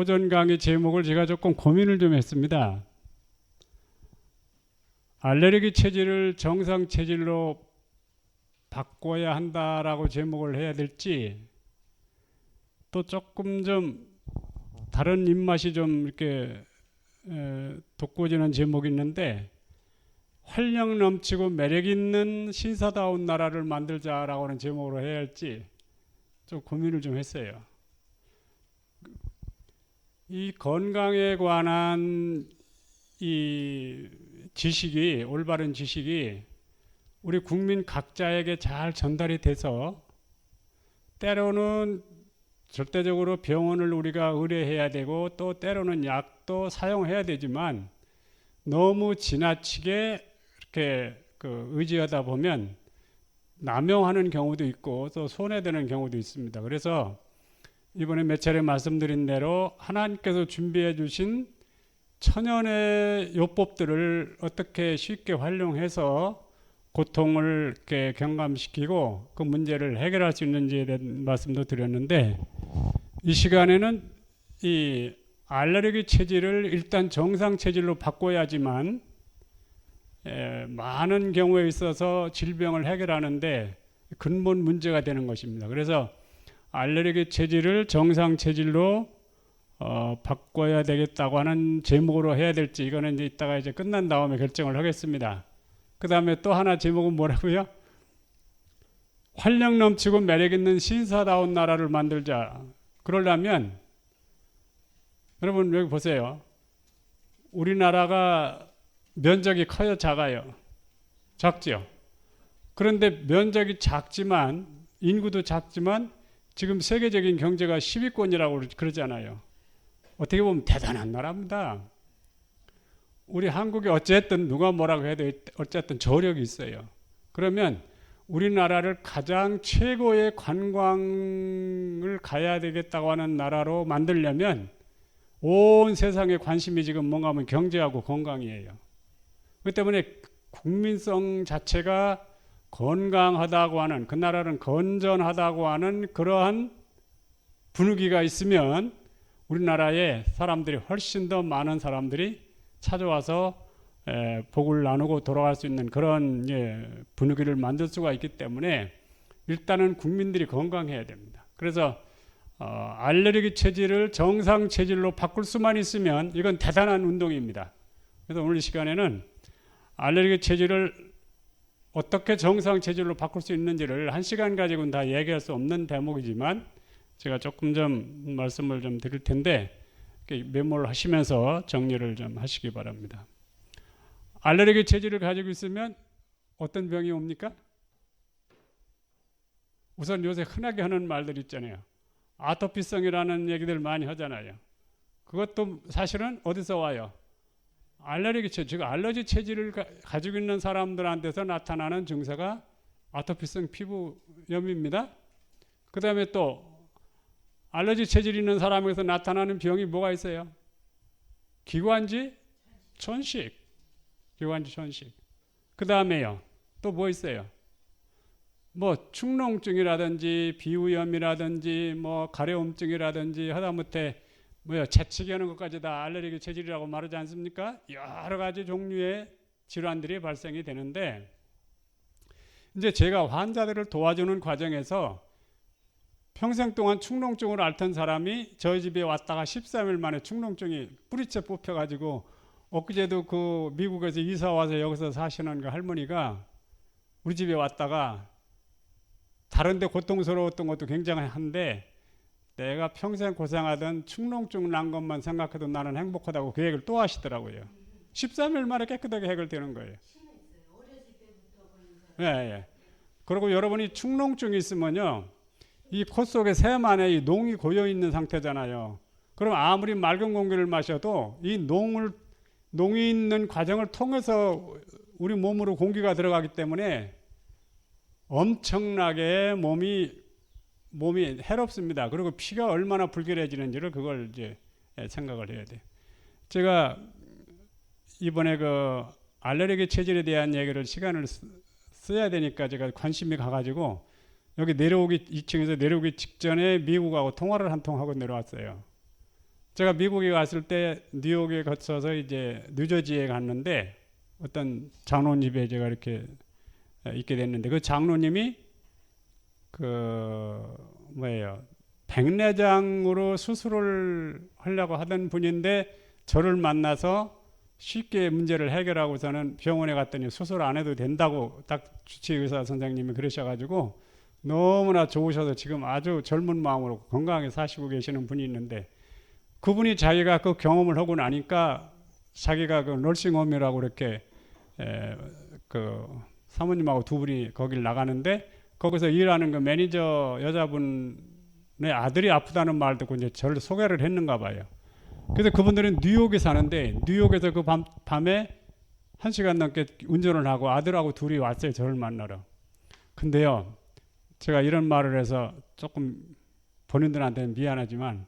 오전 강의 제목을 제가 조금 고민을 좀 했습니다. 알레르기 체질을 정상 체질로 바꿔야 한다라고 제목을 해야 될지, 또 조금 좀 다른 입맛이 좀 이렇게 돋구어지는 제목이 있는데, 활력 넘치고 매력 있는 신사다운 나라를 만들자라고 하는 제목으로 해야 할지 좀 고민을 좀 했어요. 이 건강에 관한 이 지식이, 올바른 지식이 우리 국민 각자에게 잘 전달이 돼서 때로는 절대적으로 병원을 우리가 의뢰해야 되고 또 때로는 약도 사용해야 되지만 너무 지나치게 이렇게 의지하다 보면 남용하는 경우도 있고 또 손해되는 경우도 있습니다. 그래서 이번에 몇 차례 말씀드린 대로 하나님께서 준비해 주신 천연의 요법들을 어떻게 쉽게 활용해서 고통을 이렇게 경감시키고 그 문제를 해결할 수 있는지에 대한 말씀도 드렸는데, 이 시간에는 이 알레르기 체질을 일단 정상 체질로 바꿔야지만 많은 경우에 있어서 질병을 해결하는데 근본 문제가 되는 것입니다. 그래서 알레르기 체질을 정상 체질로 바꿔야 되겠다고 하는 제목으로 해야 될지, 이거는 이제 이따가 이제 끝난 다음에 결정을 하겠습니다. 그 다음에 또 하나 제목은 뭐라고요? 활력 넘치고 매력 있는 신사다운 나라를 만들자. 그러려면 여러분 여기 보세요. 우리나라가 면적이 커요, 작아요? 작죠? 그런데 면적이 작지만, 인구도 작지만 지금 세계적인 경제가 10위권이라고 그러잖아요. 어떻게 보면 대단한 나라입니다. 우리 한국이 어쨌든 누가 뭐라고 해도 어쨌든 저력이 있어요. 그러면 우리나라를 가장 최고의 관광을 가야 되겠다고 하는 나라로 만들려면 온 세상의 관심이 지금 뭔가 하면 경제하고 건강이에요. 그렇기 때문에 국민성 자체가 건강하다고 하는, 그 나라는 건전하다고 하는 그러한 분위기가 있으면 우리나라에 사람들이 훨씬 더 많은 사람들이 찾아와서 복을 나누고 돌아갈 수 있는 그런 분위기를 만들 수가 있기 때문에 일단은 국민들이 건강해야 됩니다. 그래서 알레르기 체질을 정상 체질로 바꿀 수만 있으면 이건 대단한 운동입니다. 그래서 오늘 이 시간에는 알레르기 체질을 어떻게 정상 체질로 바꿀 수 있는지를 1시간 가지고는 다 얘기할 수 없는 대목이지만 제가 조금 좀 말씀을 좀 드릴 텐데 메모를 하시면서 정리를 좀 하시기 바랍니다. 알레르기 체질을 가지고 있으면 어떤 병이 옵니까? 우선 요새 흔하게 하는 말들 있잖아요. 아토피성이라는 얘기들 많이 하잖아요. 그것도 사실은 어디서 와요? 알레르기 체질, 즉 알러지 체질을 가지고 있는 사람들한테서 나타나는 증세가 아토피성 피부염입니다. 그 다음에 또 알러지 체질이 있는 사람에서 나타나는 병이 뭐가 있어요? 기관지 천식. 기관지 천식. 그 다음에요. 또 뭐 있어요? 뭐 축농증이라든지 비위염이라든지 뭐 가려움증이라든지 하다못해 재채기 하는 것까지 다 알레르기 체질이라고 말하지 않습니까? 여러 가지 종류의 질환들이 발생이 되는데, 이제 제가 환자들을 도와주는 과정에서 평생 동안 축농증을 앓던 사람이 저희 집에 왔다가 13일 만에 축농증이 뿌리째 뽑혀가지고, 엊그제도 그 미국에서 이사 와서 여기서 사시는 그 할머니가 우리 집에 왔다가 다른데 고통스러웠던 것도 굉장히 한데 내가 평생 고생하던 축농증 난 것만 생각해도 나는 행복하다고 그 얘기를 또 하시더라고요. 13일 만에 깨끗하게 해결되는 거예요. 예, 예. 그리고 여러분이 축농증이 있으면요, 이 코 속에 샘 안에 이 농이 고여 있는 상태잖아요. 그럼 아무리 맑은 공기를 마셔도 이 농이 있는 과정을 통해서 우리 몸으로 공기가 들어가기 때문에 엄청나게 몸이 해롭습니다. 그리고 피가 얼마나 불결해지는지를 그걸 이제 생각을 해야 돼요. 제가 이번에 그 알레르기 체질에 대한 얘기를 시간을 써야 되니까 제가 관심이 가가지고 여기 2층에서 내려오기 직전에 미국하고 통화를 한 통 하고 내려왔어요. 제가 미국에 갔을 때 뉴욕에 거쳐서 이제 뉴저지에 갔는데 어떤 장로님에 제가 이렇게 있게 됐는데 그 장로님이 그 뭐예요? 백내장으로 수술을 하려고 하던 분인데 저를 만나서 쉽게 문제를 해결하고서는 병원에 갔더니 수술 안 해도 된다고 딱 주치의 의사 선생님이 그러셔가지고 너무나 좋으셔서 지금 아주 젊은 마음으로 건강하게 사시고 계시는 분이 있는데 그분이 자기가 그 경험을 하고 나니까 자기가 그 널싱홈이라고 이렇게 그 사모님하고 두 분이 거길 나가는데 거기서 일하는 그 매니저 여자분의 아들이 아프다는 말 듣고 이제 저를 소개를 했는가 봐요. 그래서 그분들은 뉴욕에 사는데 뉴욕에서 그 밤에 1시간 넘게 운전을 하고 아들하고 둘이 왔어요. 저를 만나러. 근데요. 제가 이런 말을 해서 조금 본인들한테는 미안하지만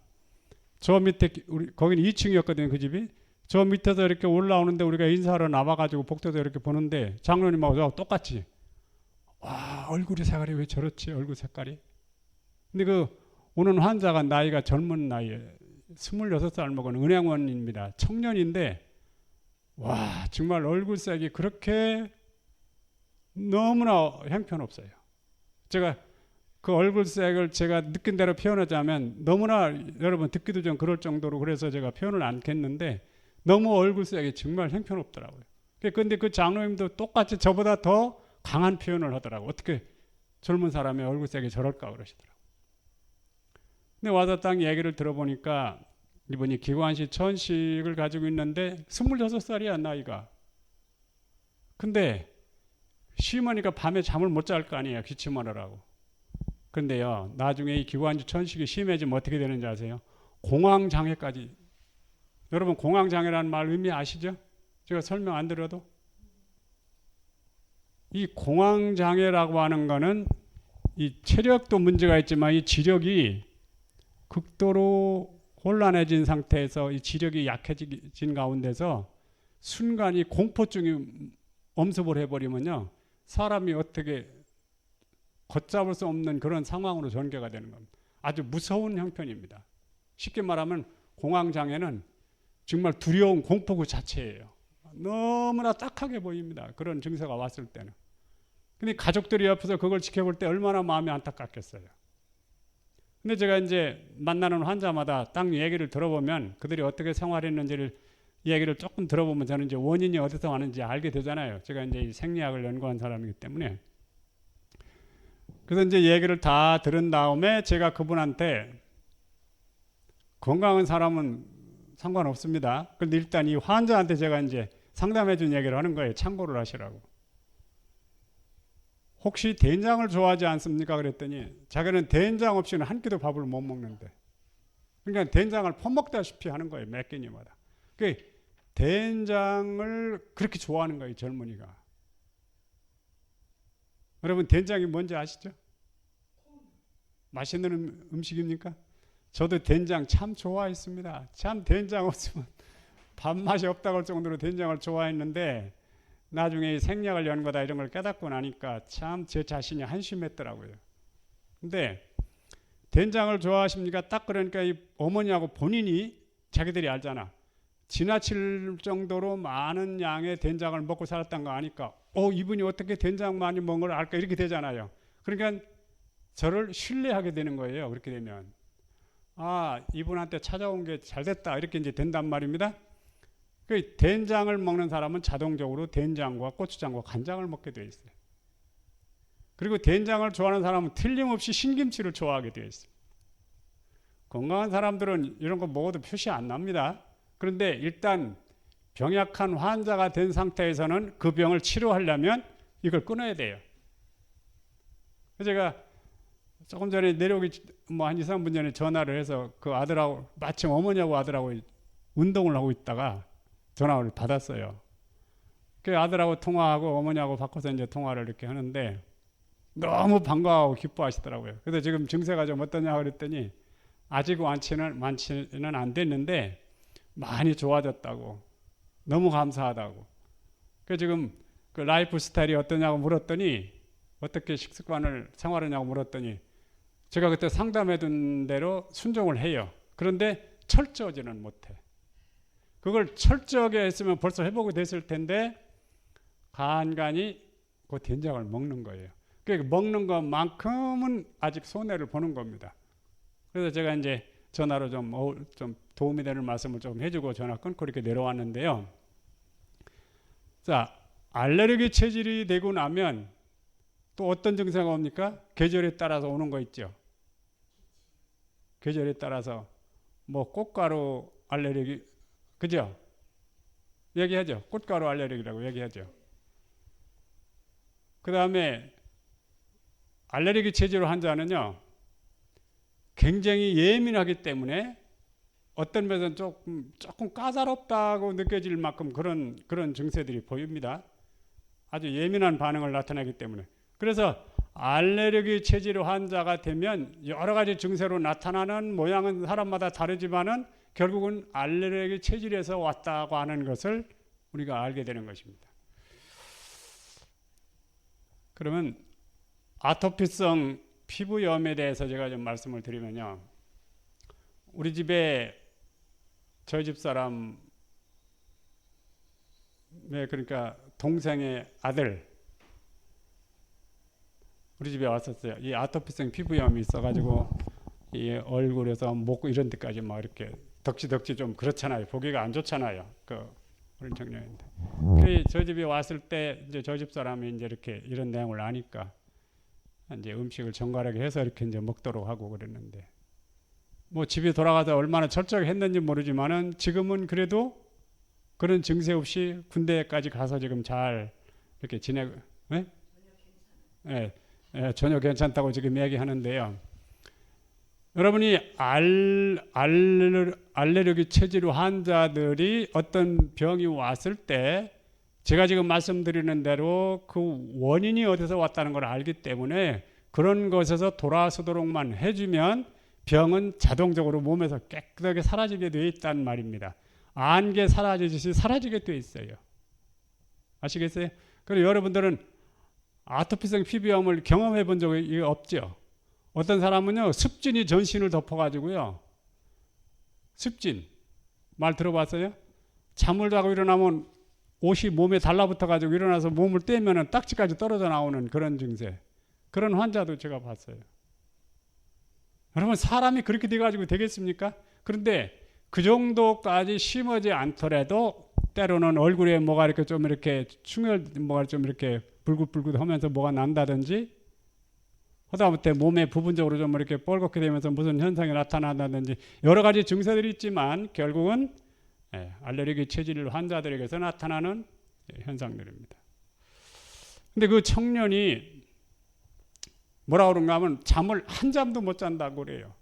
저 밑에 거기는 2층이었거든요. 그 집이. 저 밑에서 이렇게 올라오는데 우리가 인사하러 나와가지고 복도에서 이렇게 보는데 장로님하고 저하고 똑같이 와 얼굴이 색깔이 왜 저렇지 얼굴 색깔이. 근데 그 오는 환자가 나이가 젊은 나이에 26살 먹은 은행원입니다. 청년인데 와 정말 얼굴색이 그렇게 너무나 형편없어요. 제가 그 얼굴색을 제가 느낀 대로 표현하자면 너무나 여러분 듣기도 좀 그럴 정도로 그래서 제가 표현을 않겠는데 너무 얼굴색이 정말 형편없더라고요. 그런데 그 장로님도 똑같이 저보다 더 강한 표현을 하더라고요. 어떻게 젊은 사람의 얼굴색이 저럴까 그러시더라고요. 근데 와서 딱 얘기를 들어보니까 이분이 기관식 천식을 가지고 있는데 26살이야 나이가. 근데 심하니까 밤에 잠을 못 잘 거 아니에요. 기침하느라고. 근데요 나중에 이 기관식 천식이 심해지면 어떻게 되는지 아세요? 공황장애까지. 여러분 공황장애라는 말 의미 아시죠? 제가 설명 안 드려도 이 공황장애라고 하는 거는 이 체력도 문제가 있지만 이 지력이 극도로 혼란해진 상태에서 이 지력이 약해진 가운데서 순간이 공포증이 엄습을 해버리면요 사람이 어떻게 걷잡을 수 없는 그런 상황으로 전개가 되는 겁니다. 아주 무서운 형편입니다. 쉽게 말하면 공황장애는 정말 두려운 공포 그 자체예요. 너무나 딱하게 보입니다. 그런 증세가 왔을 때는. 근데 가족들이 옆에서 그걸 지켜볼 때 얼마나 마음이 안타깝겠어요. 근데 제가 이제 만나는 환자마다 딱 얘기를 들어보면 그들이 어떻게 생활했는지를 얘기를 조금 들어보면 저는 이제 원인이 어디서 왔는지 알게 되잖아요. 제가 이제 생리학을 연구한 사람이기 때문에. 그래서 이제 얘기를 다 들은 다음에 제가 그분한테 건강한 사람은 상관없습니다. 그런데 일단 이 환자한테 제가 이제 상담해 준 얘기를 하는 거예요. 참고를 하시라고. 혹시 된장을 좋아하지 않습니까? 그랬더니 자기는 된장 없이는 한 끼도 밥을 못 먹는데. 그러니까 된장을 퍼먹다시피 하는 거예요. 몇 끼니마다. 그 된장을 그렇게 좋아하는 거예요. 젊은이가. 여러분 된장이 뭔지 아시죠? 맛있는 음식입니까? 저도 된장 참 좋아했습니다. 참 된장 없으면 밥맛이 없다고 할 정도로 된장을 좋아했는데 나중에 생략을 연구하다 이런 걸 깨닫고 나니까 참 제 자신이 한심했더라고요. 근데 된장을 좋아하십니까? 딱 그러니까 이 어머니하고 본인이 자기들이 알잖아. 지나칠 정도로 많은 양의 된장을 먹고 살았던 거 아니까 이분이 어떻게 된장 많이 먹은 걸 알까 이렇게 되잖아요. 그러니까 저를 신뢰하게 되는 거예요. 그렇게 되면 이분한테 찾아온 게 잘됐다 이렇게 이제 된단 말입니다. 그 된장을 먹는 사람은 자동적으로 된장과 고추장과 간장을 먹게 돼 있어요. 그리고 된장을 좋아하는 사람은 틀림없이 신김치를 좋아하게 되어 있어요. 건강한 사람들은 이런 거 먹어도 표시 안 납니다. 그런데 일단 병약한 환자가 된 상태에서는 그 병을 치료하려면 이걸 끊어야 돼요. 제가 조금 전에 내려오기 한 2, 3분 전에 전화를 해서 그 아들하고 마침 어머니하고 아들하고 운동을 하고 있다가 전화를 받았어요. 그 아들하고 통화하고 어머니하고 바꿔서 이제 통화를 이렇게 하는데 너무 반가워하고 기뻐하시더라고요. 그래서 지금 증세가 좀 어떠냐 그랬더니 아직 완치는 안 됐는데 많이 좋아졌다고 너무 감사하다고. 그 지금 그 라이프 스타일이 어떠냐고 물었더니 어떻게 식습관을 생활하냐고 물었더니 제가 그때 상담해 둔 대로 순종을 해요. 그런데 철저하지는 못해. 그걸 철저하게 했으면 벌써 회복이 됐을 텐데 간간히 그 된장을 먹는 거예요. 그러니까 먹는 것만큼은 아직 손해를 보는 겁니다. 그래서 제가 이제 전화로 좀 도움이 되는 말씀을 좀 해주고 전화 끊고 이렇게 내려왔는데요. 자, 알레르기 체질이 되고 나면 또 어떤 증상이 옵니까? 계절에 따라서 오는 거 있죠. 계절에 따라서 뭐 꽃가루 알레르기, 그죠? 얘기하죠. 꽃가루 알레르기라고 얘기하죠. 그 다음에 알레르기 체질 환자는요, 굉장히 예민하기 때문에 어떤 면에서는 조금 까다롭다고 느껴질 만큼 그런 증세들이 보입니다. 아주 예민한 반응을 나타내기 때문에. 그래서 알레르기 체질 환자가 되면 여러 가지 증세로 나타나는 모양은 사람마다 다르지만은 결국은 알레르기 체질에서 왔다고 하는 것을 우리가 알게 되는 것입니다. 그러면 아토피성 피부염에 대해서 제가 좀 말씀을 드리면요. 우리 집에 저희 집 사람의 그러니까 동생의 아들 우리 집에 왔었어요. 이 아토피성 피부염이 있어가지고 이 얼굴에서 목 이런 데까지 막 이렇게 덕지덕지 좀 그렇잖아요. 보기가 안 좋잖아요. 그 우리 청년인데. 저희 집에 왔을 때 이제 저희 집 사람이 이제 이렇게 이런 내용을 아니까 이제 음식을 정갈하게 해서 이렇게 이제 먹도록 하고 그랬는데 뭐 집에 돌아가서 얼마나 철저하게 했는지 모르지만은 지금은 그래도 그런 증세 없이 군대까지 가서 지금 잘 이렇게 지내고, 네? 전혀 괜찮다고 지금 얘기하는데요. 여러분이 알레르기 체질 환자들이 어떤 병이 왔을 때 제가 지금 말씀드리는 대로 그 원인이 어디서 왔다는 걸 알기 때문에 그런 것에서 돌아서도록만 해주면 병은 자동적으로 몸에서 깨끗하게 사라지게 되어 있다는 말입니다. 안개 사라지듯이 사라지게 되어 있어요. 아시겠어요? 그리고 여러분들은 아토피성 피부염을 경험해 본 적이 없죠? 어떤 사람은요, 습진이 전신을 덮어가지고요. 습진. 말 들어봤어요? 잠을 자고 일어나면 옷이 몸에 달라붙어가지고 일어나서 몸을 떼면은 딱지까지 떨어져 나오는 그런 증세. 그런 환자도 제가 봤어요. 여러분, 사람이 그렇게 돼가지고 되겠습니까? 그런데 그 정도까지 심하지 않더라도 때로는 얼굴에 뭐가 이렇게 좀 이렇게 뭐가 좀 이렇게 불긋불긋 하면서 뭐가 난다든지 하다못해 몸에 부분적으로 좀 이렇게 뻘겋게 되면서 무슨 현상이 나타난다든지 여러 가지 증세들이 있지만 결국은 알레르기 체질 환자들에게서 나타나는 현상들입니다. 근데 그 청년이 뭐라 그런가 하면 잠을 한 잠도 못 잔다고 그래요.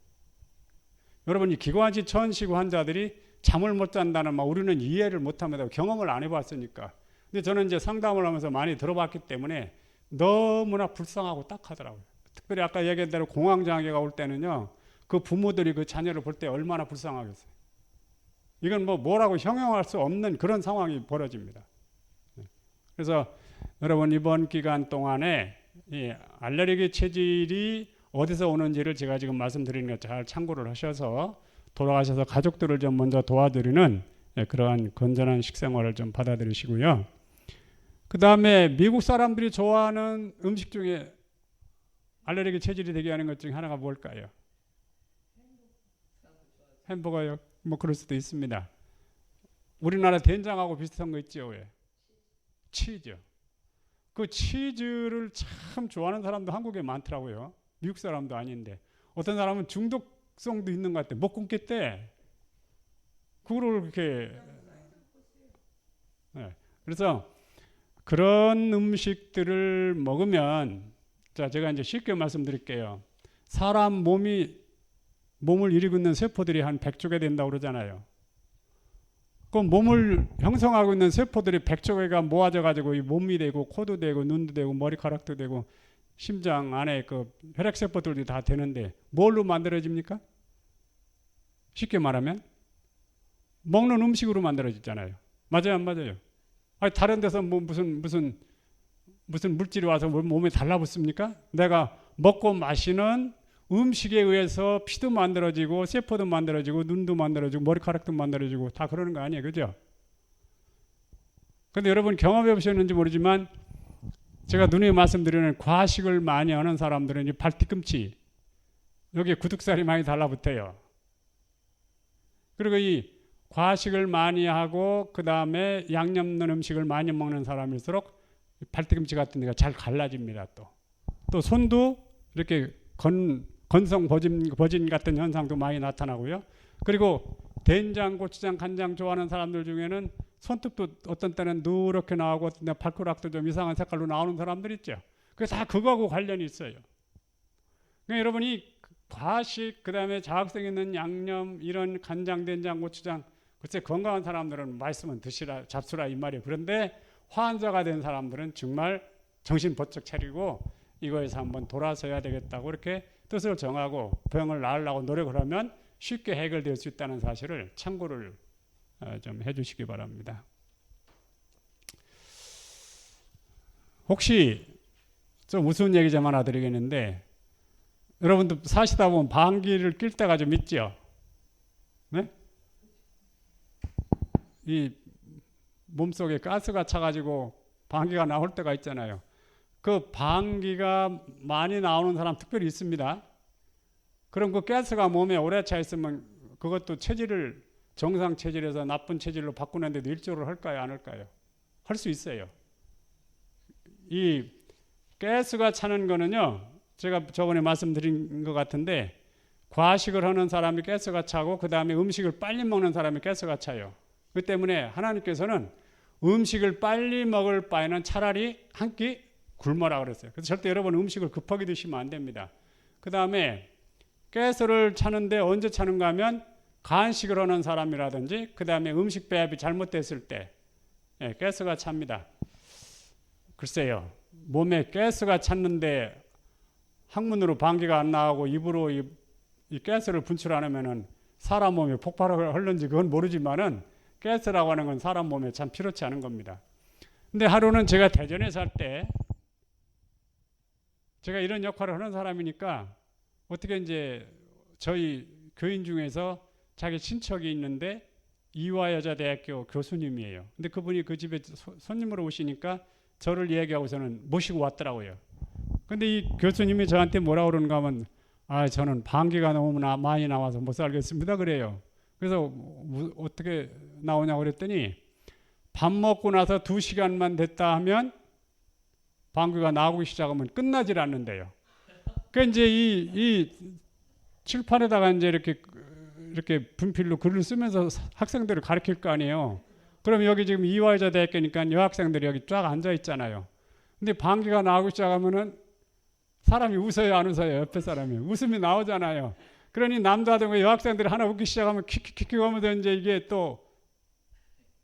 여러분이 기관지 천식 환자들이 잠을 못 잔다는 말 우리는 이해를 못합니다. 경험을 안 해봤으니까. 근데 저는 이제 상담을 하면서 많이 들어봤기 때문에 너무나 불쌍하고 딱하더라고요. 특별히 아까 얘기한 대로 공황장애가 올 때는요, 그 부모들이 그 자녀를 볼 때 얼마나 불쌍하겠어요. 이건 뭐라고 형용할 수 없는 그런 상황이 벌어집니다. 그래서 여러분 이번 기간 동안에 이 알레르기 체질이 어디서 오는지를 제가 지금 말씀드리는 것 잘 참고를 하셔서 돌아가셔서 가족들을 좀 먼저 도와드리는 그러한 건전한 식생활을 좀 받아들이시고요. 그 다음에 미국 사람들이 좋아하는 음식 중에 알레르기 체질이 되게 하는 것 중에 하나가 뭘까요? 햄버거요. 뭐 그럴 수도 있습니다. 우리나라 된장하고 비슷한 거 있죠. 왜? 치즈. 그 치즈를 참 좋아하는 사람도 한국에 많더라고요. 미국 사람도 아닌데 어떤 사람은 중독성도 있는 것 같아. 못 끊겠대. 그거를 그렇게. 네. 그래서 그런 음식들을 먹으면, 자, 제가 이제 쉽게 말씀드릴게요. 사람 몸을 이루고 있는 세포들이 한 100조 개 된다고 그러잖아요. 그 몸을 형성하고 있는 세포들이 100조 개가 모아져 가지고 이 몸이 되고 코도 되고 눈도 되고 머리카락도 되고 심장 안에 그 혈액 세포들도 다 되는데 뭘로 만들어집니까? 쉽게 말하면 먹는 음식으로 만들어지잖아요. 맞아요, 안 맞아요? 아니, 다른 데서 뭐 무슨 물질이 와서 몸에 달라붙습니까? 내가 먹고 마시는 음식에 의해서 피도 만들어지고 세포도 만들어지고 눈도 만들어지고 머리카락도 만들어지고 다 그러는 거 아니에요, 그죠? 근데 여러분 경험해 보셨는지 모르지만 제가 누누이 말씀드리는 과식을 많이 하는 사람들은 이 발뒤꿈치 여기에 구둑살이 많이 달라붙어요. 그리고 이 과식을 많이 하고 그 다음에 양념 넣은 음식을 많이 먹는 사람일수록 발뒤꿈치 같은 데가 잘 갈라집니다. 또 손도 이렇게 건성 버진 같은 현상도 많이 나타나고요. 그리고 된장, 고추장, 간장 좋아하는 사람들 중에는 손톱도 어떤 때는 누렇게 나오고 어떤 때는 발가락도 좀 이상한 색깔로 나오는 사람들 있죠. 그게 다 그거하고 관련이 있어요. 그러니까 여러분이 과식, 그 다음에 자극성 있는 양념, 이런 간장, 된장, 고추장, 글쎄 건강한 사람들은 말씀은 드시라, 잡수라 이 말이에요. 그런데 환자가 된 사람들은 정말 정신 번쩍 차리고 이거에서 한번 돌아서야 되겠다고 이렇게 뜻을 정하고 병을 나으려고 노력을 하면 쉽게 해결될 수 있다는 사실을 참고를 좀 해주시기 바랍니다. 혹시 좀 우스운 얘기 좀 하나 드리겠는데 여러분도 사시다 보면 방귀를 낄 때가 좀 있죠? 네? 이 몸속에 가스가 차가지고 방귀가 나올 때가 있잖아요. 그 방귀가 많이 나오는 사람 특별히 있습니다. 그럼 그 가스가 몸에 오래 차 있으면 그것도 체질을 정상 체질에서 나쁜 체질로 바꾸는데도 일조를 할까요? 안 할까요? 할 수 있어요. 이 가스가 차는 거는요, 제가 저번에 말씀드린 것 같은데 과식을 하는 사람이 가스가 차고 그 다음에 음식을 빨리 먹는 사람이 가스가 차요. 그 때문에 하나님께서는 음식을 빨리 먹을 바에는 차라리 한 끼 굶어라 그랬어요. 그래서 절대 여러분 음식을 급하게 드시면 안 됩니다. 그 다음에 가스를 차는데 언제 차는가 하면 간식을 하는 사람이라든지 그 다음에 음식 배합이 잘못됐을 때 가스가 찹니다. 글쎄요, 몸에 가스가 찼는데 항문으로 방귀가 안 나오고 입으로 이 가스를 분출 안 하면은 사람 몸에 폭발을 하는지 그건 모르지만은 가스라고 하는 건 사람 몸에 참 필요치 않은 겁니다. 근데 하루는 제가 대전에 살 때 제가 이런 역할을 하는 사람이니까 어떻게 이제 저희 교인 중에서 자기 친척이 있는데 이화여자대학교 교수님이에요. 근데 그분이 그 집에 손님으로 오시니까 저를 얘기하고서는 모시고 왔더라고요. 근데 이 교수님이 저한테 뭐라 그러는가 하면 저는 방귀가 너무 많이 나와서 못 살겠습니다 그래요. 그래서 어떻게 나오냐고 그랬더니 밥 먹고 나서 2시간만 됐다 하면 방귀가 나오기 시작하면 끝나질 않는데요. 그러니까 이제 이 칠판에다가 이제 이렇게 분필로 글을 쓰면서 학생들을 가르칠 거 아니에요. 그럼 여기 지금 이화여자 대학교니까 여학생들이 여기 쫙 앉아 있잖아요. 근데 방귀가 나오기 시작하면은 사람이 웃어요, 안 웃어요? 옆에 사람이 웃음이 나오잖아요. 그러니 남자들 여학생들이 하나 웃기 시작하면 킥킥킥 하면서 이제 이게 또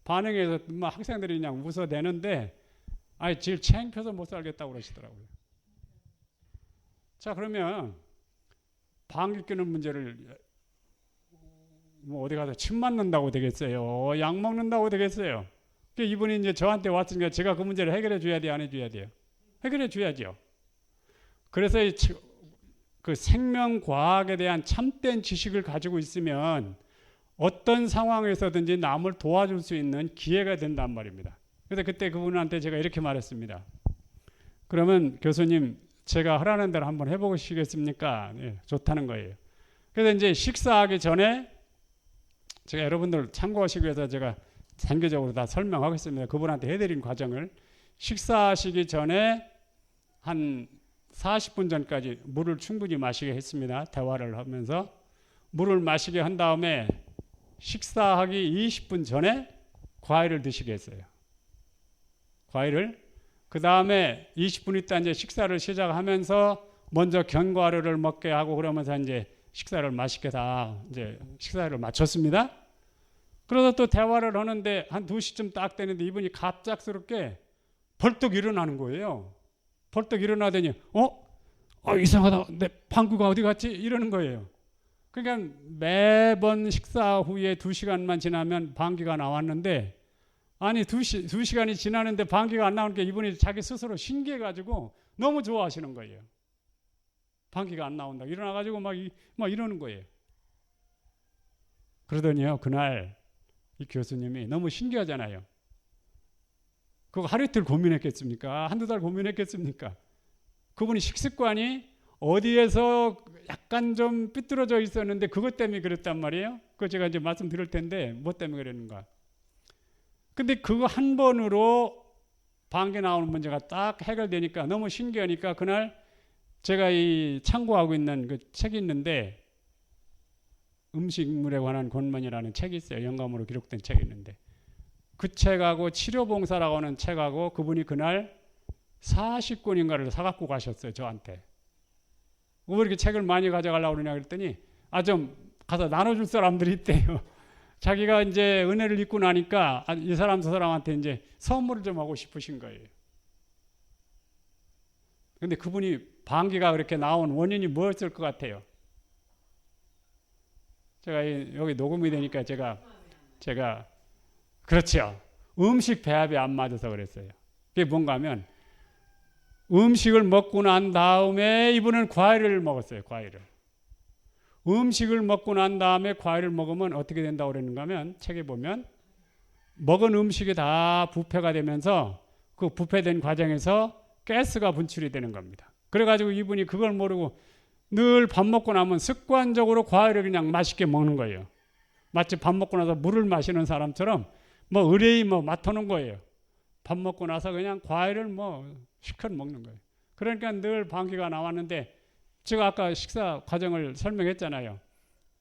반응해서 막 학생들이 그냥 웃어대는데 제일 창피해서 못 살겠다고 그러시더라고요. 자, 그러면 방귀 뀌는 문제를 뭐 어디 가서 침 맞는다고 되겠어요? 약 먹는다고 되겠어요? 그러니까 이분이 이제 저한테 왔으니까 제가 그 문제를 해결해 줘야 돼요, 안 해줘야 돼요? 해결해 줘야죠. 그래서 그 생명과학에 대한 참된 지식을 가지고 있으면 어떤 상황에서든지 남을 도와줄 수 있는 기회가 된단 말입니다. 그래서 그때 그분한테 제가 이렇게 말했습니다. 그러면 교수님, 제가 하라는 대로 한번 해보시겠습니까? 네, 좋다는 거예요. 그래서 이제 식사하기 전에 제가 여러분들 참고하시기 위해서 제가 단계적으로 다 설명하겠습니다. 그분한테 해드린 과정을. 식사하시기 전에 한 40분 전까지 물을 충분히 마시게 했습니다. 대화를 하면서 물을 마시게 한 다음에 식사하기 20분 전에 과일을 드시게 했어요. 과일을. 그 다음에 20분 있다 이제 식사를 시작하면서 먼저 견과류를 먹게 하고 그러면서 이제 식사를 맛있게 다 이제 식사를 마쳤습니다. 그러다 또 대화를 하는데 한 2시쯤 딱 되는데 이분이 갑작스럽게 벌떡 일어나는 거예요. 벌떡 일어나더니 이상하다. 내 방귀가 어디 갔지? 이러는 거예요. 그러니까 매번 식사 후에 2시간만 지나면 방귀가 나왔는데 아니 2시간이 지나는데 방귀가 안 나오니까 이분이 자기 스스로 신기해가지고 너무 좋아하시는 거예요. 방귀가 안 나온다. 일어나가지고 막 이러는 거예요. 그러더니요, 그날 이 교수님이 너무 신기하잖아요. 그거 하루 이틀 고민했겠습니까? 한두 달 고민했겠습니까? 그분이 식습관이 어디에서 약간 좀 삐뚤어져 있었는데 그것 때문에 그랬단 말이에요. 그거 제가 이제 말씀드릴 텐데 뭐 때문에 그랬는가. 근데 그거 한 번으로 방귀 나오는 문제가 딱 해결되니까 너무 신기하니까 그날 제가 이 참고하고 있는 그 책이 있는데 음식물에 관한 권면이라는 책이 있어요. 영감으로 기록된 책이 있는데 그 책하고 치료봉사라고 하는 책하고 그분이 그날 40권인가를 사갖고 가셨어요. 저한테. 왜 이렇게 책을 많이 가져가려고 그러냐 그랬더니 좀 가서 나눠줄 사람들이 있대요. 자기가 이제 은혜를 입고 나니까 이 사람 저 사람한테 이제 선물을 좀 하고 싶으신 거예요. 근데 그분이 방귀가 그렇게 나온 원인이 뭐였을 것 같아요? 제가 여기 녹음이 되니까 제가 그렇죠. 음식 배합이 안 맞아서 그랬어요. 그게 뭔가 하면 음식을 먹고 난 다음에 이분은 과일을 먹었어요. 과일을. 음식을 먹고 난 다음에 과일을 먹으면 어떻게 된다고 그러는가 하면 책에 보면 먹은 음식이 다 부패가 되면서 그 부패된 과정에서 가스가 분출이 되는 겁니다. 그래가지고 이분이 그걸 모르고 늘 밥 먹고 나면 습관적으로 과일을 그냥 맛있게 먹는 거예요. 마치 밥 먹고 나서 물을 마시는 사람처럼 의뢰히 맡아놓은 거예요. 밥 먹고 나서 그냥 과일을 시컷 먹는 거예요. 그러니까 늘 방귀가 나왔는데 제가 아까 식사 과정을 설명했잖아요.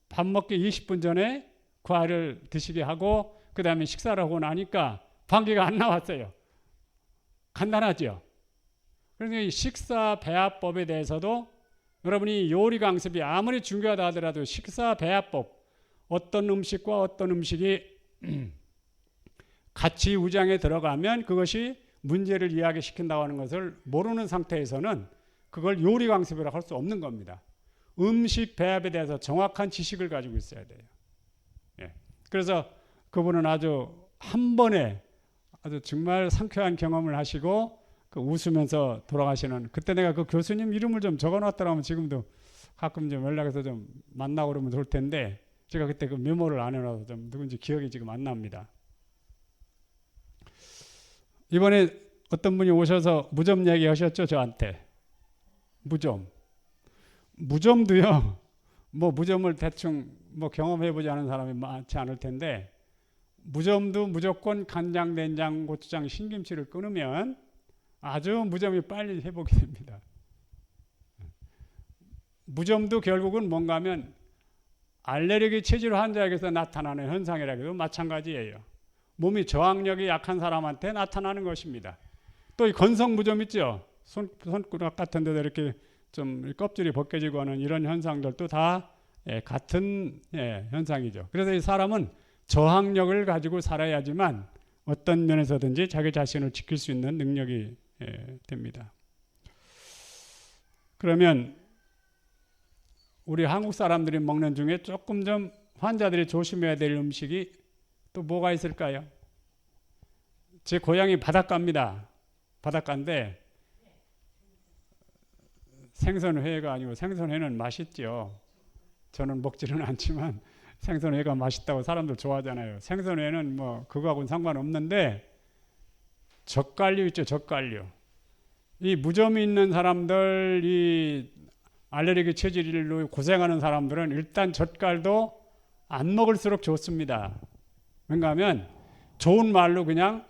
밥 먹기 20분 전에 과일을 드시게 하고 그 다음에 식사를 하고 나니까 방귀가 안 나왔어요. 간단하죠? 그래서 이 식사 배합법에 대해서도 여러분이 요리 강습이 아무리 중요하다 하더라도 식사 배합법, 어떤 음식과 어떤 음식이 같이 우장에 들어가면 그것이 문제를 이야기시킨다고 하는 것을 모르는 상태에서는 그걸 요리 강습이라고 할 수 없는 겁니다. 음식 배합에 대해서 정확한 지식을 가지고 있어야 돼요. 예. 그래서 그분은 아주 한 번에 아주 정말 상쾌한 경험을 하시고 웃으면서 돌아가시는, 그때 내가 그 교수님 이름을 좀 적어놨더라면 지금도 가끔 좀 연락해서 좀 만나고 그러면 좋을 텐데 제가 그때 그 메모를 안 해놔서 좀 누군지 기억이 지금 안 납니다. 이번에 어떤 분이 오셔서 무좀 얘기하셨죠, 저한테. 무좀도요. 무좀을 대충 경험해보지 않은 사람이 많지 않을 텐데 무좀도 무조건 간장, 된장, 고추장, 신김치를 끊으면 아주 무좀이 빨리 회복이 됩니다. 무좀도 결국은 뭔가 하면 알레르기 체질 환자에게서 나타나는 현상이라고 해도 마찬가지예요. 몸이 저항력이 약한 사람한테 나타나는 것입니다. 또 이 건성 무좀 있죠. 손가락 같은 데도 이렇게 좀 껍질이 벗겨지고 하는 이런 현상들도 다 같은 현상이죠. 그래서 이 사람은 저항력을 가지고 살아야지만 어떤 면에서든지 자기 자신을 지킬 수 있는 능력이 됩니다. 그러면 우리 한국 사람들이 먹는 중에 조금 좀 환자들이 조심해야 될 음식이 또 뭐가 있을까요? 제 고향이 바닷가입니다. 바닷가인데 생선회가 아니고, 생선회는 맛있죠. 저는 먹지는 않지만 생선회가 맛있다고 사람들 좋아하잖아요. 생선회는 그거하고는 상관없는데 젓갈류 있죠, 젓갈류. 이 무좀이 있는 사람들, 이 알레르기 체질로 고생하는 사람들은 일단 젓갈도 안 먹을수록 좋습니다. 왜냐 하면 좋은 말로 그냥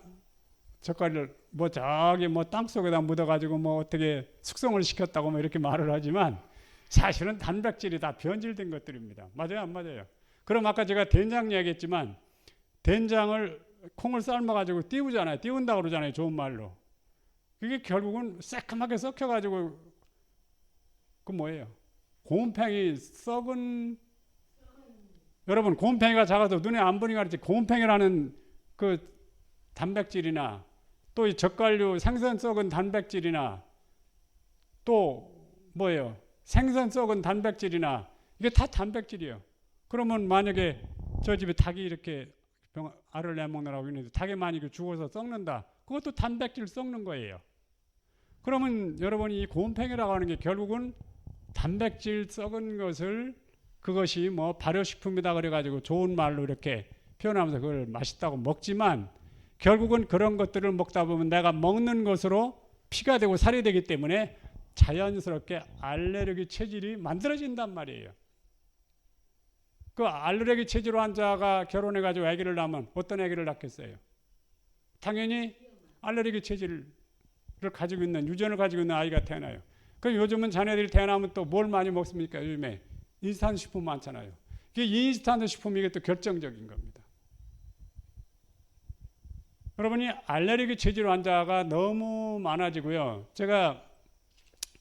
젓갈을 저기 땅속에다 묻어가지고 어떻게 숙성을 시켰다고 이렇게 말을 하지만 사실은 단백질이 다 변질된 것들입니다. 맞아요, 안 맞아요? 그럼 아까 제가 된장 이야기했지만 된장을 콩을 삶아가지고 띄우잖아요. 띄운다고 그러잖아요, 좋은 말로. 그게 결국은 새까맣게 썩혀가지고 그 뭐예요? 곰팡이 썩은, 여러분 곰팡이가 작아서 눈에 안 보니까 그렇지 곰팡이라는 그 단백질이나 또 이 젓갈류 생선 썩은 단백질이나 또 뭐예요? 생선 썩은 단백질이나 이게 다 단백질이에요. 그러면 만약에 저 집에 닭이 이렇게 알을 내먹느라고 있는데 닭이 만약에 죽어서 썩는다. 그것도 단백질 썩는 거예요. 그러면 여러분이 이 곰팡이라고 하는 게 결국은 단백질 썩은 것을 그것이 뭐 발효식품이다 그래가지고 좋은 말로 이렇게 표현하면서 그걸 맛있다고 먹지만 결국은 그런 것들을 먹다 보면 내가 먹는 것으로 피가 되고 살이 되기 때문에 자연스럽게 알레르기 체질이 만들어진단 말이에요. 그 알레르기 체질 환자가 결혼해가지고 아기를 낳으면 어떤 아기를 낳겠어요? 당연히 알레르기 체질을 가지고 있는, 유전을 가지고 있는 아이가 태어나요. 그 요즘은 자녀들이 태어나면 또 뭘 많이 먹습니까? 요즘에 인스턴트 식품 많잖아요. 이 인스턴트 식품이 이게 또 결정적인 겁니다. 여러분이 알레르기 체질 환자가 너무 많아지고요. 제가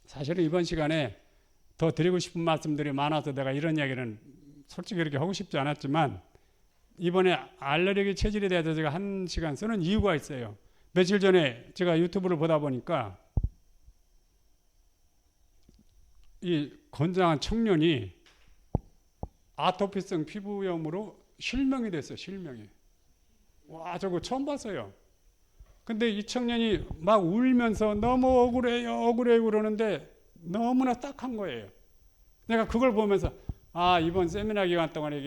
사실은 이번 시간에 더 드리고 싶은 말씀들이 많아서 내가 이런 이야기는 솔직히 그렇게 하고 싶지 않았지만 이번에 알레르기 체질에 대해서 제가 한 시간 쓰는 이유가 있어요. 며칠 전에 제가 유튜브를 보다 보니까 이 건장한 청년이 아토피성 피부염으로 실명이 됐어요. 실명이. 와, 저거 처음 봤어요. 근데 이 청년이 막 울면서 너무 억울해요 그러는데 너무나 딱한 거예요. 내가 그걸 보면서 이번 세미나 기간 동안에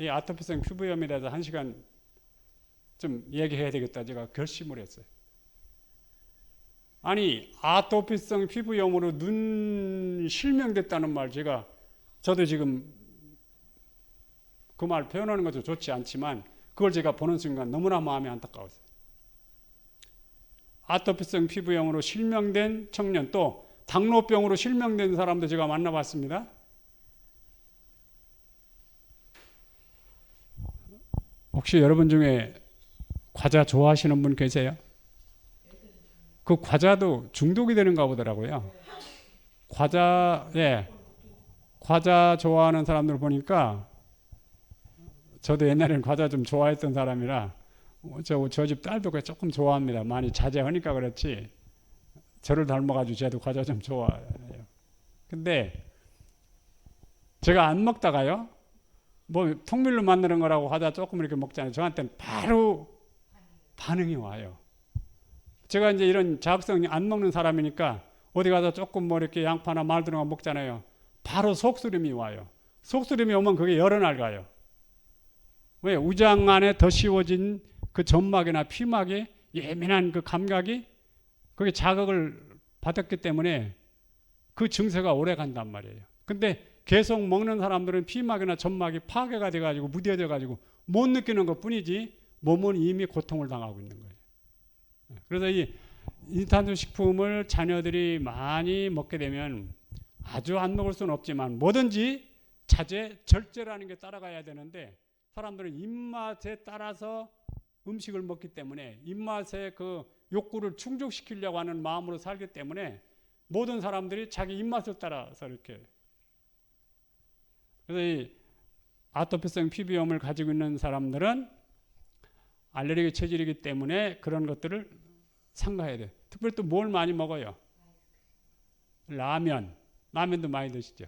이 아토피성 피부염에 대해서 한 시간 좀 얘기해야 되겠다 제가 결심을 했어요. 아니 아토피성 피부염으로 눈 실명됐다는 말 저도 지금 그 말 표현하는 것도 좋지 않지만 그걸 제가 보는 순간 너무나 마음이 안타까웠어요. 아토피성 피부염으로 실명된 청년 또 당뇨병으로 실명된 사람도 제가 만나봤습니다. 혹시 여러분 중에 과자 좋아하시는 분 계세요? 그 과자도 중독이 되는가 보더라고요. 과자 좋아하는 사람들 보니까 저도 옛날에는 과자 좀 좋아했던 사람이라 저 집 딸도 조금 좋아합니다. 많이 자제하니까 그렇지 저를 닮아가지고 쟤도 과자 좀 좋아해요. 근데 제가 안 먹다가요 뭐 통밀로 만드는 거라고 과자 조금 이렇게 먹잖아요. 저한테는 바로 반응이 와요. 제가 이제 이런 자극성 안 먹는 사람이니까 어디 가서 조금 뭐 이렇게 양파나 마늘 들어가 먹잖아요. 바로 속쓰림이 와요. 속쓰림이 오면 그게 여러 날 가요. 왜? 우장 안에 더 씌워진 그 점막이나 피막에 예민한 그 감각이 그게 자극을 받았기 때문에 그 증세가 오래 간단 말이에요. 근데 계속 먹는 사람들은 피막이나 점막이 파괴가 돼가지고 무뎌져가지고 못 느끼는 것 뿐이지 몸은 이미 고통을 당하고 있는 거예요. 그래서 이 인스턴트 식품을 자녀들이 많이 먹게 되면 아주 안 먹을 수는 없지만 뭐든지 자제, 절제라는 게 따라가야 되는데 사람들은 입맛에 따라서 음식을 먹기 때문에 입맛의 그 욕구를 충족시키려고 하는 마음으로 살기 때문에 모든 사람들이 자기 입맛을 따라서 이렇게 그래서 이 아토피성 피부염을 가지고 있는 사람들은 알레르기 체질이기 때문에 그런 것들을 삼가해야 돼. 특별히 또 뭘 많이 먹어요? 라면도 많이 드시죠.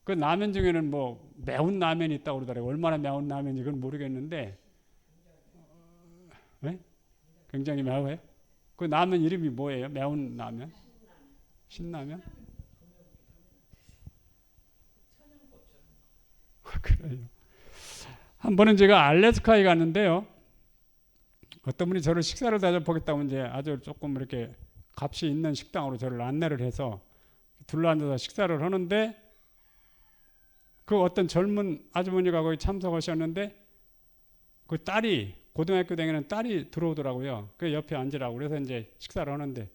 그 라면 중에는 뭐 매운 라면이 있다고 그러더라고요. 얼마나 매운 라면인지 그건 모르겠는데 네? 굉장히 매워요. 그 라면 이름이 뭐예요? 매운 라면? 신라면? 그래요. 한 번은 제가 알래스카에 갔는데요. 어떤 분이 저를 식사를 대접하겠다고 이제 아주 조금 이렇게 값이 있는 식당으로 저를 안내를 해서 둘러앉아서 식사를 하는데 그 어떤 젊은 아주머니가 거기 참석하셨는데 그 딸이 고등학교 다니는 딸이 들어오더라고요. 그 옆에 앉으라고 그래서 이제 식사를 하는데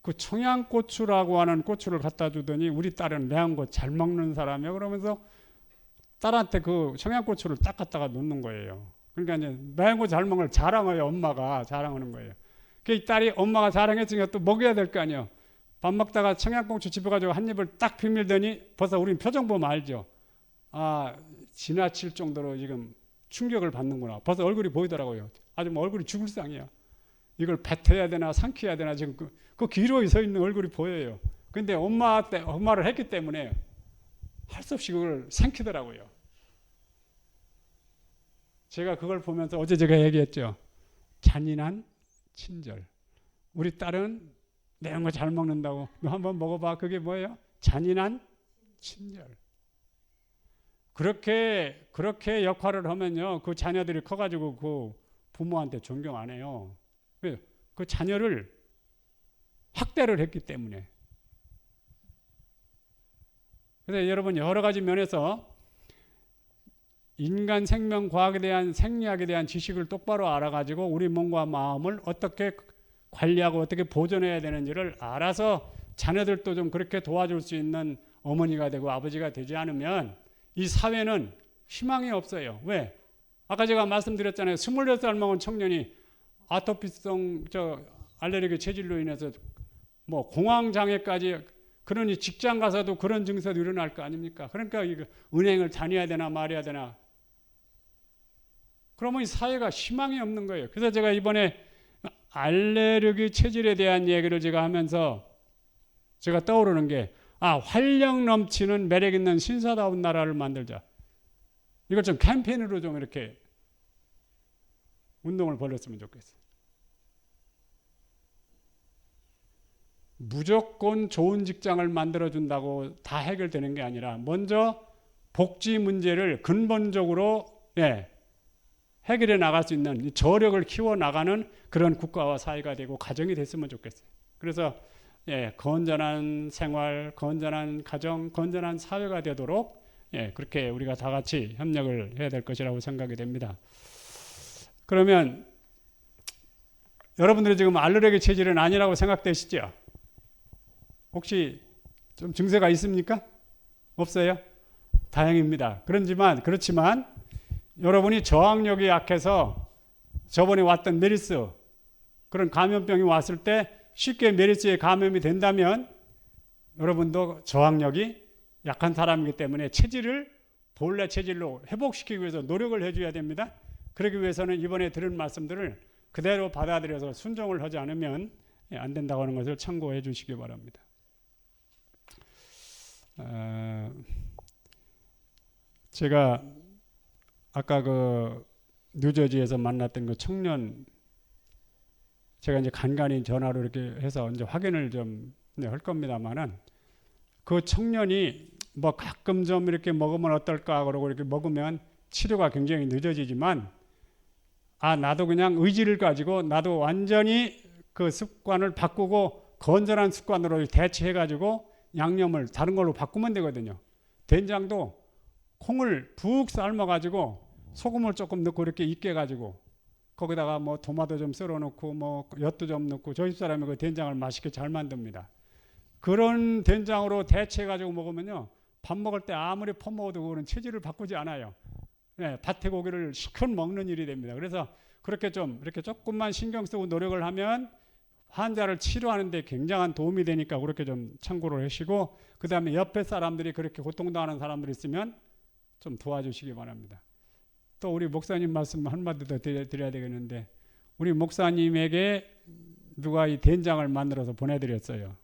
그 청양고추라고 하는 고추를 갖다 주더니 우리 딸은 매운 거 잘 먹는 사람이야 그러면서 딸한테 그 청양고추를 딱 갖다가 놓는 거예요. 그러니까 이제 매운 거 잘 먹는 걸 자랑해요. 엄마가 자랑하는 거예요. 그 딸이 엄마가 자랑했으니까 또 먹여야 될 거 아니에요. 밥 먹다가 청양고추 집에 가지고 한 입을 딱 비밀더니 벌써 우린 표정 보면 알죠. 지나칠 정도로 지금 충격을 받는구나. 벌써 얼굴이 보이더라고요. 아주 뭐 얼굴이 죽을 상이야. 이걸 뱉어야 되나 삼켜야 되나 지금 그 기로에 서 있는 얼굴이 보여요. 근데 엄마를 했기 때문에 할 수 없이 그걸 삼키더라고요. 제가 그걸 보면서 어제 제가 얘기했죠. 잔인한 친절. 우리 딸은 매운 거 잘 먹는다고 너 한번 먹어봐. 그게 뭐예요? 잔인한 친절. 그렇게 역할을 하면요, 그 자녀들이 커가지고 그 부모한테 존경 안 해요. 그 자녀를 학대를 했기 때문에. 그래서 여러분 여러 가지 면에서 인간 생명 과학에 대한 생리학에 대한 지식을 똑바로 알아가지고 우리 몸과 마음을 어떻게 관리하고 어떻게 보존해야 되는지를 알아서 자녀들도 좀 그렇게 도와줄 수 있는 어머니가 되고 아버지가 되지 않으면 이 사회는 희망이 없어요. 왜? 아까 제가 말씀드렸잖아요. 26살 먹은 청년이 아토피성 알레르기 체질로 인해서 뭐 공황장애까지, 그러니 직장 가서도 그런 증세도 일어날 거 아닙니까? 그러니까 이거 은행을 다녀야 되나 말아야 되나. 그러면 이 사회가 희망이 없는 거예요. 그래서 제가 이번에 알레르기 체질에 대한 얘기를 제가 하면서 제가 떠오르는 게, 활력 넘치는 매력 있는 신사다운 나라를 만들자. 이걸 좀 캠페인으로 좀 이렇게 운동을 벌였으면 좋겠어요. 무조건 좋은 직장을 만들어준다고 다 해결되는 게 아니라 먼저 복지 문제를 근본적으로 해결해 나갈 수 있는 저력을 키워나가는 그런 국가와 사회가 되고 가정이 됐으면 좋겠어요. 그래서 건전한 생활, 건전한 가정, 건전한 사회가 되도록 그렇게 우리가 다 같이 협력을 해야 될 것이라고 생각이 됩니다. 그러면 여러분들이 지금 알레르기 체질은 아니라고 생각되시죠? 혹시 좀 증세가 있습니까? 없어요? 다행입니다. 그렇지만 여러분이 저항력이 약해서 저번에 왔던 메르스, 그런 감염병이 왔을 때 쉽게 메르스에 감염이 된다면 여러분도 저항력이 약한 사람이기 때문에 체질을 본래 체질로 회복시키기 위해서 노력을 해줘야 됩니다. 그러기 위해서는 이번에 들은 말씀들을 그대로 받아들여서 순종을 하지 않으면 안 된다고 하는 것을 참고해 주시기 바랍니다. 제가 아까 그 뉴저지에서 만났던 그 청년, 제가 이제 간간히 전화로 이렇게 해서 이제 확인을 좀 할 겁니다만은, 그 청년이 뭐 가끔 좀 이렇게 먹으면 어떨까 그러고 이렇게 먹으면 치료가 굉장히 늦어지지만, 나도 그냥 의지를 가지고 나도 완전히 그 습관을 바꾸고 건전한 습관으로 대체해가지고 양념을 다른 걸로 바꾸면 되거든요. 된장도 콩을 푹 삶아가지고 소금을 조금 넣고 이렇게 익게 해가지고 거기다가 뭐 토마토 좀 썰어 놓고 뭐 엿도 좀 넣고, 저희 집사람이 그 된장을 맛있게 잘 만듭니다. 그런 된장으로 대체해가지고 먹으면요, 밥 먹을 때 아무리 퍼먹어도 그거는 체질을 바꾸지 않아요. 밭에 고기를 시컷 먹는 일이 됩니다. 그래서 그렇게 좀 이렇게 조금만 신경 쓰고 노력을 하면 환자를 치료하는 데 굉장한 도움이 되니까 그렇게 좀 참고를 하시고, 그 다음에 옆에 사람들이 그렇게 고통당하는 사람들이 있으면 좀 도와주시기 바랍니다. 또 우리 목사님 말씀 한마디 더 드려야 되겠는데, 우리 목사님에게 누가 이 된장을 만들어서 보내드렸어요.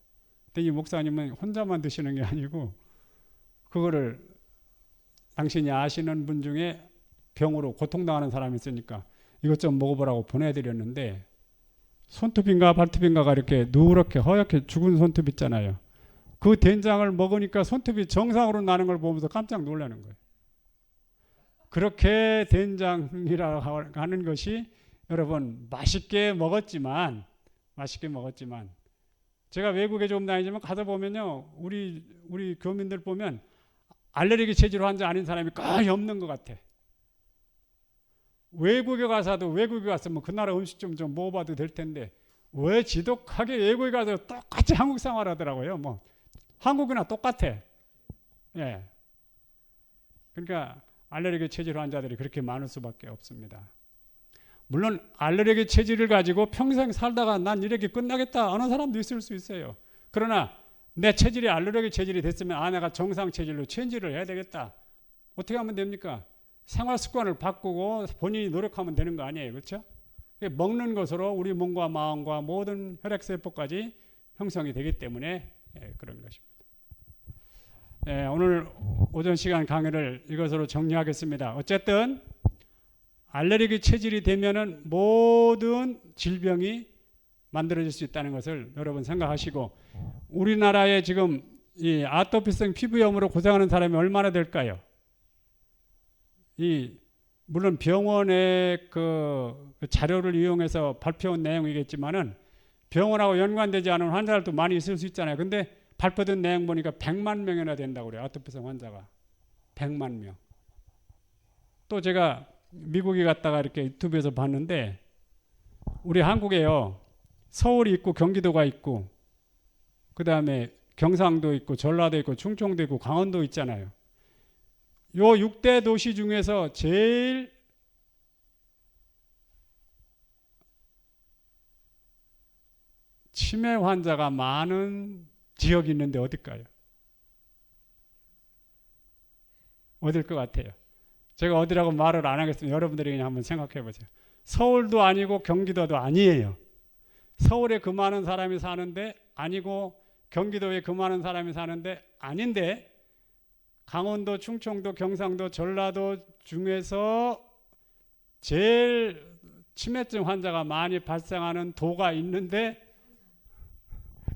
근데 이 목사님은 혼자만 드시는 게 아니고 그거를 당신이 아시는 분 중에 병으로 고통당하는 사람이 있으니까 이것 좀 먹어보라고 보내드렸는데, 손톱인가 발톱인가가 이렇게 누렇게 허옇게 죽은 손톱 있잖아요. 그 된장을 먹으니까 손톱이 정상으로 나는 걸 보면서 깜짝 놀라는 거예요. 그렇게 된장이라고 하는 것이 여러분 맛있게 먹었지만 제가 외국에 좀 다니지만 가서 보면요, 우리 교민들 보면 알레르기 체질 환자 아닌 사람이 거의 없는 것 같아. 외국에 가서도 외국에 갔으면 그 나라 음식 좀 먹어봐도 될 텐데 왜 지독하게 외국에 가서 똑같이 한국 생활하더라고요. 뭐 한국이나 똑같아. 그러니까 알레르기 체질 환자들이 그렇게 많을 수밖에 없습니다. 물론 알레르기 체질을 가지고 평생 살다가 난 이렇게 끝나겠다 하는 사람도 있을 수 있어요. 그러나 내 체질이 알레르기 체질이 됐으면 내가 정상 체질로 체인지를 해야 되겠다. 어떻게 하면 됩니까? 생활 습관을 바꾸고 본인이 노력하면 되는 거 아니에요. 그렇죠? 먹는 것으로 우리 몸과 마음과 모든 혈액세포까지 형성이 되기 때문에 그런 것입니다. 오늘 오전 시간 강의를 이것으로 정리하겠습니다. 어쨌든 알레르기 체질이 되면은 모든 질병이 만들어질 수 있다는 것을 여러분 생각하시고, 우리나라에 지금 이 아토피성 피부염으로 고생하는 사람이 얼마나 될까요? 물론 병원의 그 자료를 이용해서 발표한 내용이겠지만은 병원하고 연관되지 않은 환자들도 많이 있을 수 있잖아요. 근데 발표된 내용 보니까 100만 명이나 된다고 그래요. 아토피성 환자가. 100만 명. 또 제가 미국에 갔다가 이렇게 유튜브에서 봤는데 우리 한국에요. 서울이 있고 경기도가 있고 그다음에 경상도 있고 전라도 있고 충청도 있고 강원도 있잖아요. 요 6대 도시 중에서 제일 치매 환자가 많은 지역이 있는데 어딜까요? 어딜 것 같아요? 제가 어디라고 말을 안 하겠습니다. 여러분들이 그냥 한번 생각해 보세요. 서울도 아니고 경기도도 아니에요. 서울에 그 많은 사람이 사는데 아니고 경기도에 그 많은 사람이 사는데 아닌데 강원도, 충청도, 경상도, 전라도 중에서 제일 치매증 환자가 많이 발생하는 도가 있는데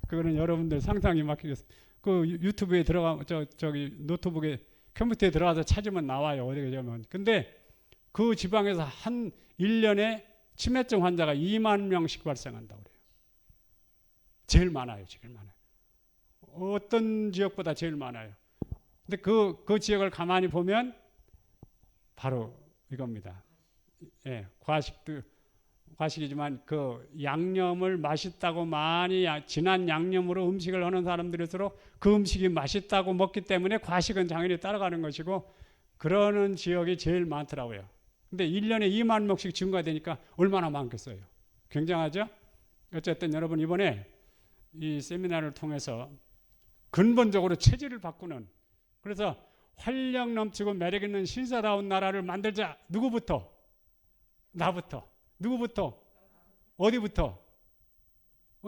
그거는 여러분들 상상이 막히겠습니다. 그 유튜브에 들어가 저기 노트북에 컴퓨터에 들어가서 찾으면 나와요. 어디 가면. 근데 그 지방에서 한 1년에 치매증 환자가 2만 명씩 발생한다고 그래요. 제일 많아요. 제일 많아요. 어떤 지역보다 제일 많아요. 근데 그 지역을 가만히 보면 바로 이겁니다. 예, 과식이지만 그 양념을 맛있다고 많이 진한 양념으로 음식을 하는 사람들일수록 그 음식이 맛있다고 먹기 때문에 과식은 당연히 따라가는 것이고 그러는 지역이 제일 많더라고요. 근데 1년에 2만 명씩 증가되니까 얼마나 많겠어요. 굉장하죠? 어쨌든 여러분 이번에 이 세미나를 통해서 근본적으로 체질을 바꾸는 그래서 활력 넘치고 매력 있는 신사다운 나라를 만들자. 누구부터? 나부터. 누구부터? 어디부터?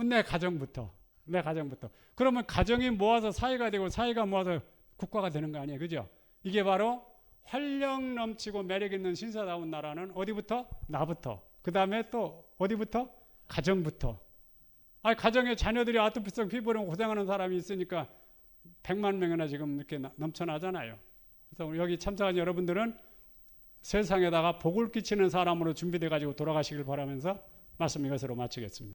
내 가정부터. 내 가정부터. 그러면 가정이 모아서 사회가 되고 사회가 모아서 국가가 되는 거 아니에요. 그죠? 이게 바로 활력 넘치고 매력 있는 신사다운 나라는 어디부터? 나부터. 그 다음에 또 어디부터? 가정부터. 가정에 자녀들이 아토피성 피부로 고생하는 사람이 있으니까 100만 명이나 지금 이렇게 넘쳐나잖아요. 그래서 여기 참석한 여러분들은 세상에다가 복을 끼치는 사람으로 준비돼 가지고 돌아가시길 바라면서 말씀 이것으로 마치겠습니다.